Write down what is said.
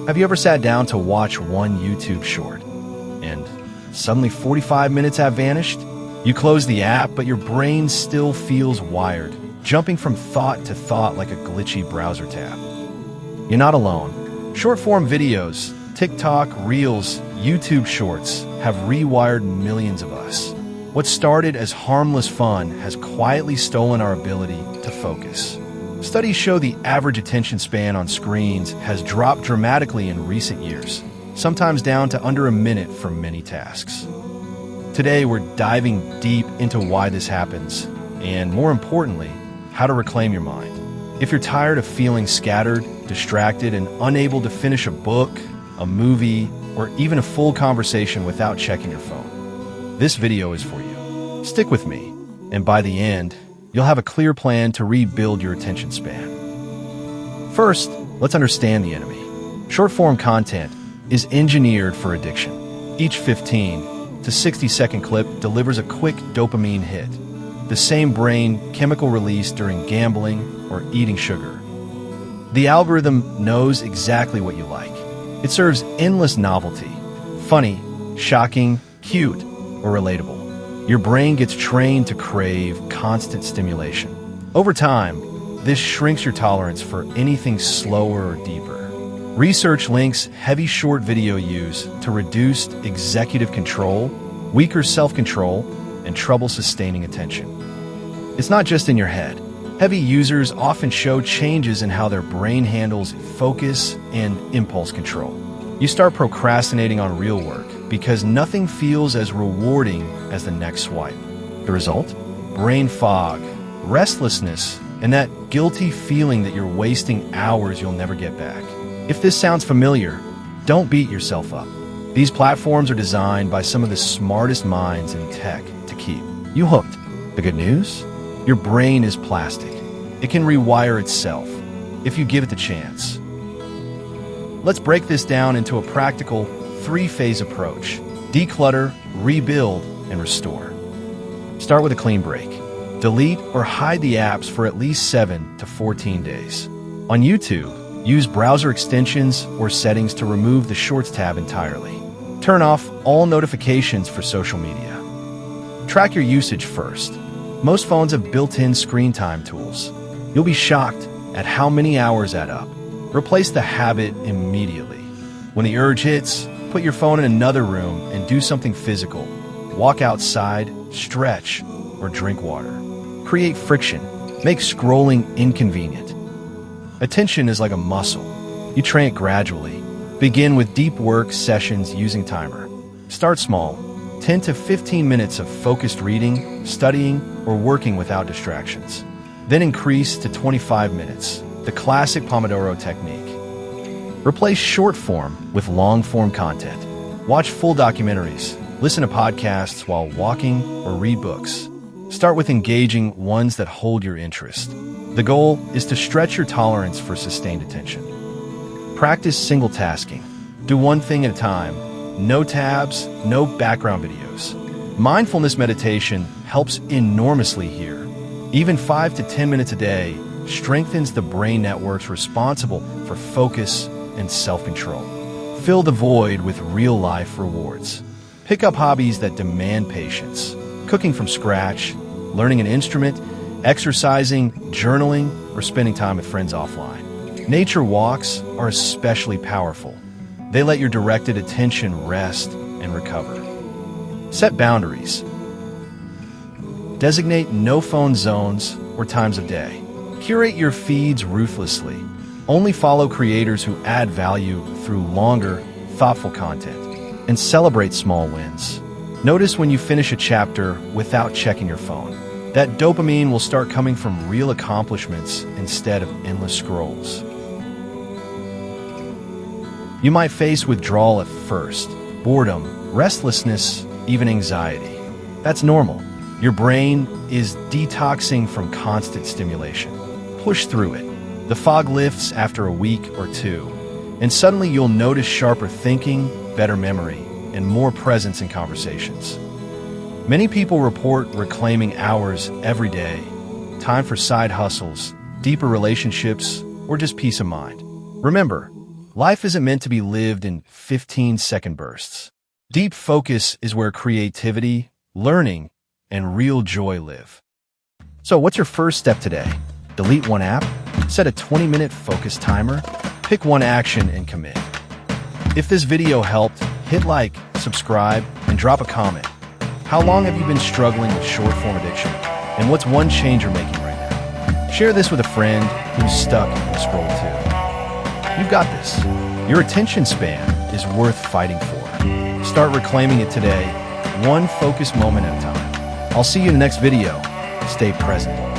Have you ever sat down to watch one YouTube short and suddenly 45 minutes have vanished? You close the app, but your brain still feels wired, jumping from thought to thought like a glitchy browser tab. You're not alone. Short-form videos, TikTok, Reels, YouTube Shorts have rewired millions of us. What started as harmless fun has quietly stolen our ability to focus. Studies show the average attention span on screens has dropped dramatically in recent years, sometimes down to under a minute for many tasks. Today, we're diving deep into why this happens, and more importantly, how to reclaim your mind. If you're tired of feeling scattered, distracted, and unable to finish a book, a movie, or even a full conversation without checking your phone, this video is for you. Stick with me, and by the end, you'll have a clear plan to rebuild your attention span. First, let's understand the enemy. Short-form content is engineered for addiction. Each 15 to 60-second clip delivers a quick dopamine hit, the same brain chemical release during gambling or eating sugar. The algorithm knows exactly what you like. It serves endless novelty, funny, shocking, cute, or relatable. Your brain gets trained to crave constant stimulation. Over time, this shrinks your tolerance for anything slower or deeper. Research links heavy short video use to reduced executive control, weaker self-control, and trouble sustaining attention. It's not just in your head. Heavy users often show changes in how their brain handles focus and impulse control. You start procrastinating on real work because nothing feels as rewarding as the next swipe. The result? Brain fog, restlessness, and that guilty feeling that you're wasting hours you'll never get back. If this sounds familiar, don't beat yourself up. These platforms are designed by some of the smartest minds in tech to keep you hooked. The good news? Your brain is plastic. It can rewire itself if you give it the chance. Let's break this down into a practical three-phase approach: declutter, rebuild, and restore. Start with a clean break. Delete or hide the apps for at least 7 to 14 days. On YouTube, use browser extensions or settings to remove the Shorts tab entirely. Turn off all notifications for social media. Track your usage first. Most phones have built-in screen time tools. You'll be shocked at how many hours add up. Replace the habit immediately. When the urge hits, put your phone in another room and do something physical. Walk outside, stretch, or drink water. Create friction. Make scrolling inconvenient. Attention is like a muscle. You train it gradually. Begin with deep work sessions using timer. Start small, 10 to 15 minutes of focused reading, studying, or working without distractions. Then increase to 25 minutes, the classic Pomodoro technique. Replace short form with long form content. Watch full documentaries, listen to podcasts while walking, or read books. Start with engaging ones that hold your interest. The goal is to stretch your tolerance for sustained attention. Practice single tasking. Do one thing at a time. No tabs, no background videos. Mindfulness meditation helps enormously here. Even 5 to 10 minutes a day strengthens the brain networks responsible for focus and self-control. Fill the void with real-life rewards. Pick up hobbies that demand patience. Cooking from scratch, learning an instrument, exercising, journaling, or spending time with friends offline. Nature walks are especially powerful. They let your directed attention rest and recover. Set boundaries. Designate no-phone zones or times of day. Curate your feeds ruthlessly. Only follow creators who add value through longer, thoughtful content. And celebrate small wins. Notice when you finish a chapter without checking your phone. That dopamine will start coming from real accomplishments instead of endless scrolls. You might face withdrawal at first, boredom, restlessness, even anxiety. That's normal. Your brain is detoxing from constant stimulation. Push through it. The fog lifts after a week or two, and suddenly you'll notice sharper thinking, better memory, and more presence in conversations. Many people report reclaiming hours every day, time for side hustles, deeper relationships, or just peace of mind. Remember, Life isn't meant to be lived in 15-second bursts. Deep focus is where creativity, learning, and real joy live. So what's your first step today? Delete one app, set a 20-minute focus timer, pick one action and commit. If this video helped, hit like, subscribe, and drop a comment. How long have you been struggling with short-form addiction? And what's one change you're making right now? Share this with a friend who's stuck in the scroll too. You've got this. Your attention span is worth fighting for. Start reclaiming it today, one focused moment at a time. I'll see you in the next video. Stay present.